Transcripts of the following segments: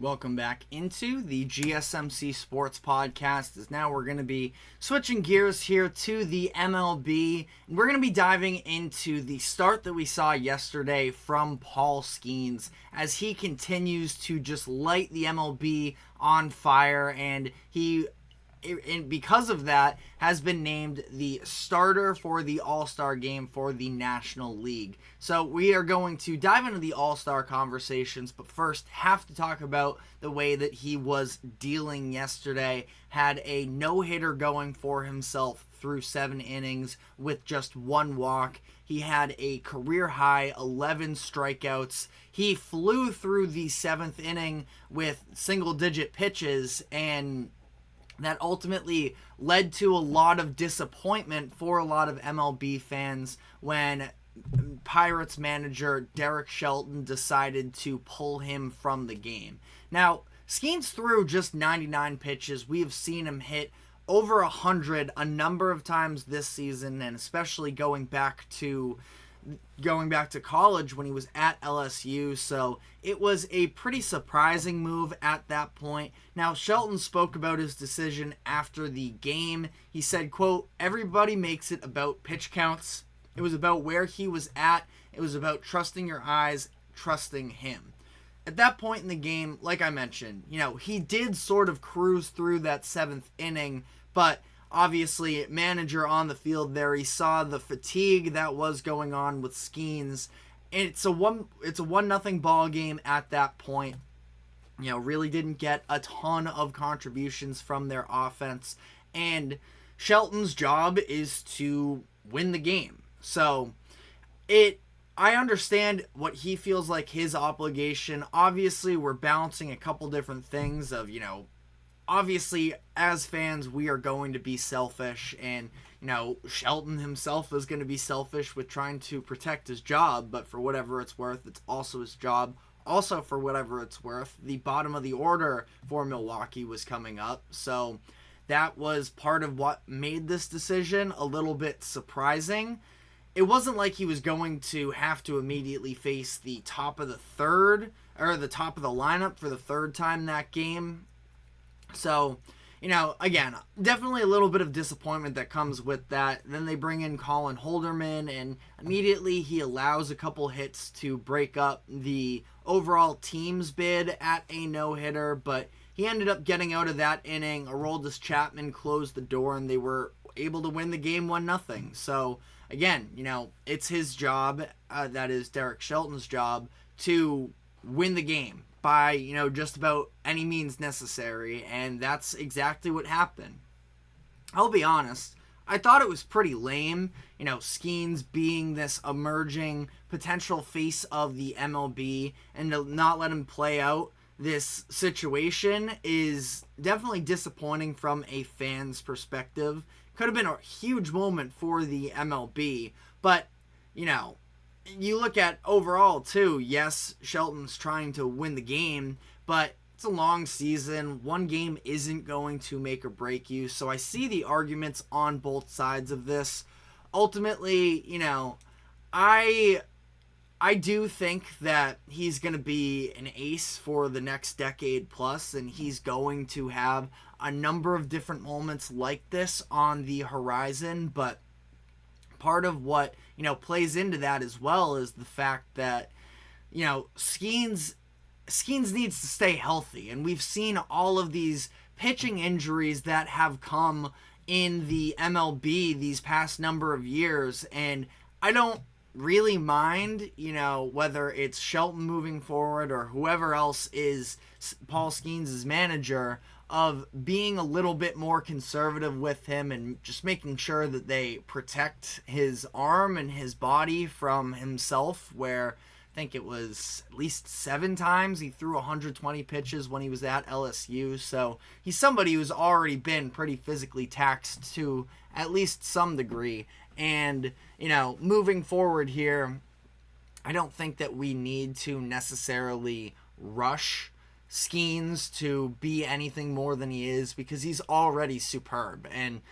Welcome back into the GSMC Sports Podcast. As now we're going to be switching gears here to the MLB. And we're going to be diving into the start that we saw yesterday from Paul Skeens as he continues to just light the MLB on fire, and because of that, has been named the starter for the All-Star game for the National League. So we are going to dive into the All-Star conversations, but first have to talk about the way that he was dealing yesterday. Had a no-hitter going for himself through 7 innings with just 1 walk. He had a career-high 11 strikeouts. He flew through the 7th inning with single-digit pitches, and that ultimately led to a lot of disappointment for a lot of MLB fans when Pirates manager Derek Shelton decided to pull him from the game. Now, Skeens threw just 99 pitches. We have seen him hit over 100 a number of times this season, and especially going back to college when he was at LSU, so it was a pretty surprising move at that point. Now, Shelton spoke about his decision after the game. He said, quote, "Everybody makes it about pitch counts. It was about where he was at. It was about trusting your eyes, trusting him." At that point in the game, like I mentioned, he did sort of cruise through that 7th inning, but obviously, manager on the field there, he saw the fatigue that was going on with Skeens. It's a 1-0 ball game at that point. Really didn't get a ton of contributions from their offense. And Shelton's job is to win the game. So I understand what he feels like his obligation. Obviously, we're balancing a couple different things of, obviously, as fans, we are going to be selfish, and, Shelton himself is going to be selfish with trying to protect his job, but for whatever it's worth, it's also his job. Also, for whatever it's worth, the bottom of the order for Milwaukee was coming up, so that was part of what made this decision a little bit surprising. It wasn't like he was going to have to immediately face the top of the third, or the top of the lineup for the third time that game. So, again, definitely a little bit of disappointment that comes with that. Then they bring in Colin Holderman, and immediately he allows a couple hits to break up the overall team's bid at a no-hitter, but he ended up getting out of that inning. Aroldis Chapman closed the door, and they were able to win the game 1-0. So, again, it's his job, that is Derek Shelton's job, to win the game by, just about any means necessary, and that's exactly what happened. I'll be honest, I thought it was pretty lame, Skeens being this emerging potential face of the MLB, and to not let him play out this situation is definitely disappointing from a fan's perspective. Could have been a huge moment for the MLB, but, you look at overall, too, yes, Shelton's trying to win the game, but it's a long season. One game isn't going to make or break you, so I see the arguments on both sides of this. Ultimately, I do think that he's going to be an ace for the next decade plus, and he's going to have a number of different moments like this on the horizon, but part of what, plays into that as well is the fact that, Skeens needs to stay healthy. And we've seen all of these pitching injuries that have come in the MLB these past number of years. And I don't really mind, whether it's Shelton moving forward or whoever else is Paul Skeens' manager, of being a little bit more conservative with him and just making sure that they protect his arm and his body from himself, where I think it was at least 7 times he threw 120 pitches when he was at LSU. So he's somebody who's already been pretty physically taxed to at least some degree. And, moving forward here, I don't think that we need to necessarily rush Skeens to be anything more than he is, because he's already superb. And,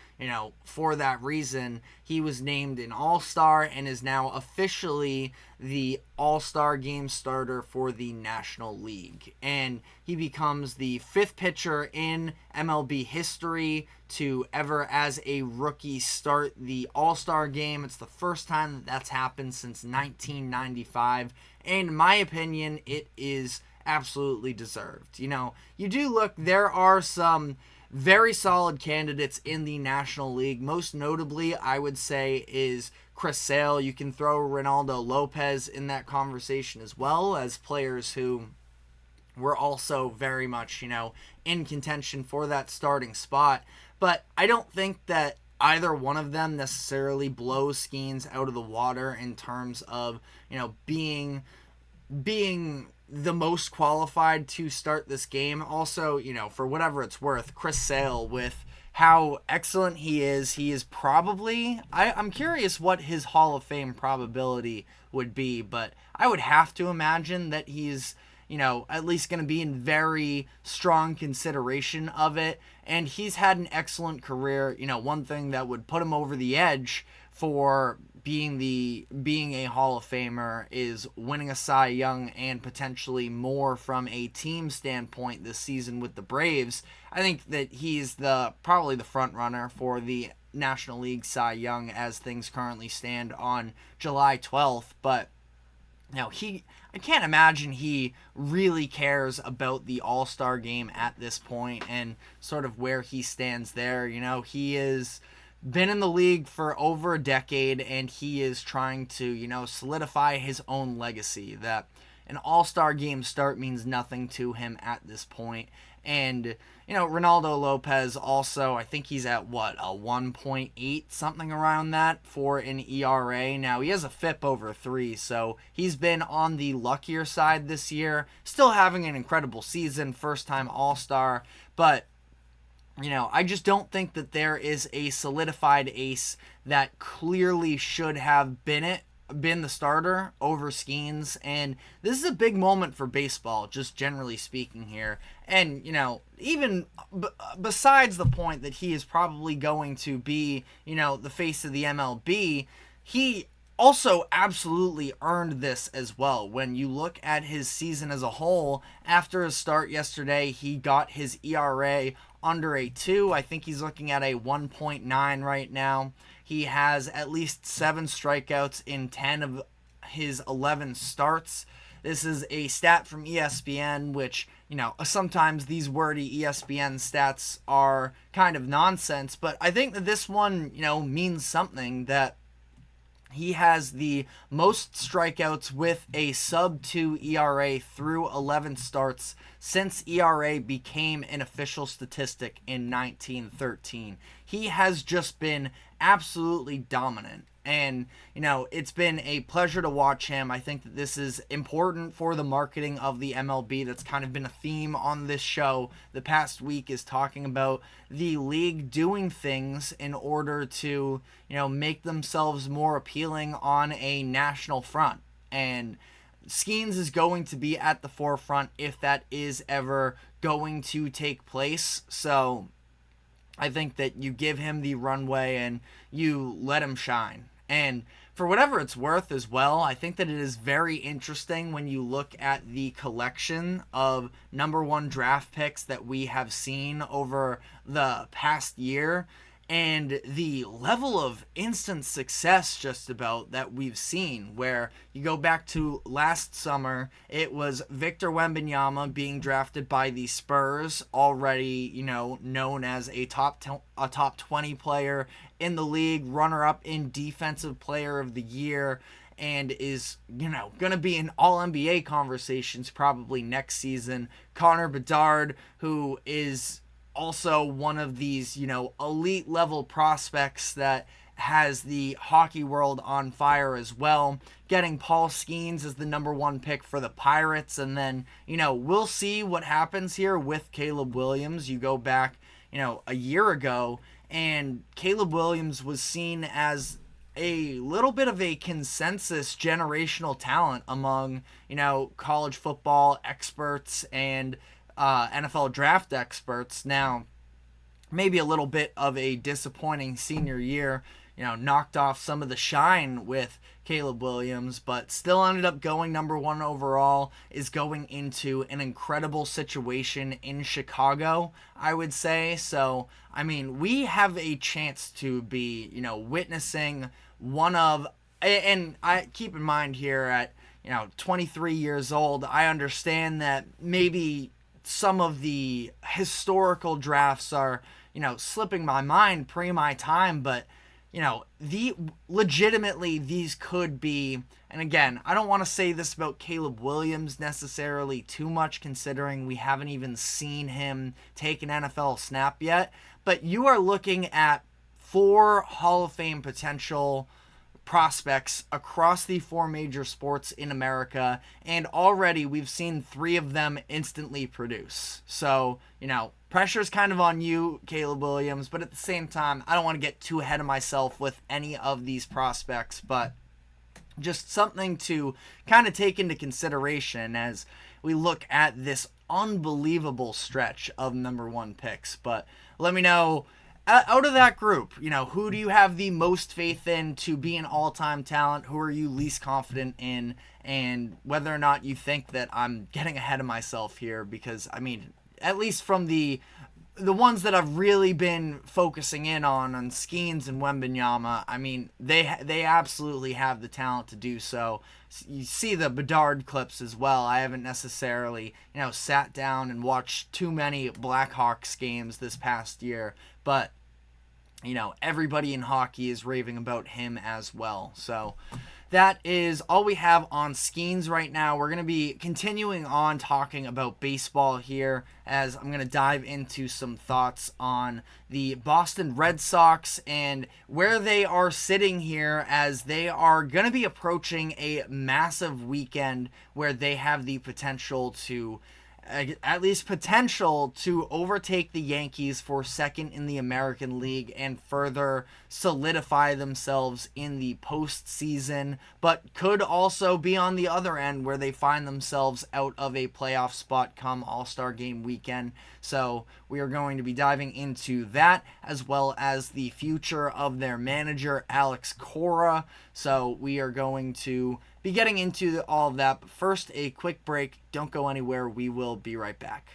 for that reason, he was named an All-Star and is now officially the All-Star game starter for the National League. And he becomes the 5th pitcher in MLB history to ever, as a rookie, start the All-Star game. It's the first time that that's happened since 1995. And in my opinion, it is absolutely deserved. You do look, there are some very solid candidates in the National League. Most notably, I would say, is Chris Sale. You can throw Ronaldo Lopez in that conversation, as well as players who were also very much, in contention for that starting spot. But I don't think that either one of them necessarily blows Skeens out of the water in terms of, being the most qualified to start this game. Also, for whatever it's worth, Chris Sale, with how excellent he is probably, I'm curious what his Hall of Fame probability would be, but I would have to imagine that he's, at least going to be in very strong consideration of it. And he's had an excellent career. One thing that would put him over the edge for being a Hall of Famer is winning a Cy Young, and potentially more from a team standpoint this season with the Braves. I think that he's probably the front runner for the National League Cy Young as things currently stand on July 12th. But I can't imagine he really cares about the All-Star game at this point and sort of where he stands there. He is been in the league for over a decade, and he is trying to, solidify his own legacy. That an All-Star game start means nothing to him at this point. And, Ronaldo Lopez also, I think he's at, a 1.8, something around that for an ERA. Now, he has a FIP over 3, so he's been on the luckier side this year. Still having an incredible season, first-time All-Star, but I just don't think that there is a solidified ace that clearly should have been the starter over Skeens. And this is a big moment for baseball, just generally speaking here. And, even besides the point that he is probably going to be, the face of the MLB, he also absolutely earned this as well. When you look at his season as a whole, after his start yesterday, he got his ERA under a 2. I think he's looking at a 1.9 right now. He has at least 7 strikeouts in 10 of his 11 starts. This is a stat from ESPN, which, sometimes these wordy ESPN stats are kind of nonsense, but I think that this one, means something, that he has the most strikeouts with a sub-2 ERA through 11 starts since ERA became an official statistic in 1913. He has just been absolutely dominant. And, it's been a pleasure to watch him. I think that this is important for the marketing of the MLB. That's kind of been a theme on this show the past week, is talking about the league doing things in order to, make themselves more appealing on a national front. And Skeens is going to be at the forefront if that is ever going to take place. So I think that you give him the runway and you let him shine. And for whatever it's worth as well, I think that it is very interesting when you look at the collection of number 1 draft picks that we have seen over the past year, and the level of instant success just about that we've seen. Where you go back to last summer, it was Victor Wembanyama being drafted by the Spurs, already, known as a top 20 player in the league, runner-up in Defensive Player of the Year, and is, going to be in All-NBA conversations probably next season. Connor Bedard, who is also one of these, elite level prospects that has the hockey world on fire as well. Getting Paul Skeens as the number 1 pick for the Pirates. And then, we'll see what happens here with Caleb Williams. You go back, a year ago, and Caleb Williams was seen as a little bit of a consensus generational talent among, college football experts and NFL draft experts. Now, maybe a little bit of a disappointing senior year, knocked off some of the shine with Caleb Williams, but still ended up going number 1 overall, is going into an incredible situation in Chicago, I would say. So, I mean, we have a chance to be, witnessing one of, and I keep in mind here at, 23 years old, I understand that maybe some of the historical drafts are, slipping my mind pre my time, but legitimately these could be, and again, I don't want to say this about Caleb Williams necessarily too much, considering we haven't even seen him take an NFL snap yet, but you are looking at 4 Hall of Fame potential prospects across the 4 major sports in America, and already we've seen 3 of them instantly produce. So, pressure's kind of on you, Caleb Williams, but at the same time, I don't want to get too ahead of myself with any of these prospects, but just something to kind of take into consideration as we look at this unbelievable stretch of number 1 picks. But let me know, out of that group, who do you have the most faith in to be an all-time talent? Who are you least confident in? And whether or not you think that I'm getting ahead of myself here, because, I mean, at least from the ones that I've really been focusing in on Skeens and Wembanyama, I mean, they absolutely have the talent to do so. You see the Bedard clips as well. I haven't necessarily, sat down and watched too many Blackhawks games this past year, but everybody in hockey is raving about him as well. So that is all we have on Skeens right now. We're going to be continuing on talking about baseball here, as I'm going to dive into some thoughts on the Boston Red Sox and where they are sitting here, as they are going to be approaching a massive weekend where they have the potential to overtake the Yankees for second in the American League and further solidify themselves in the postseason, but could also be on the other end where they find themselves out of a playoff spot come All-Star Game weekend. So we are going to be diving into that, as well as the future of their manager, Alex Cora. So we are going to be getting into all of that. But first, a quick break. Don't go anywhere. We will be right back.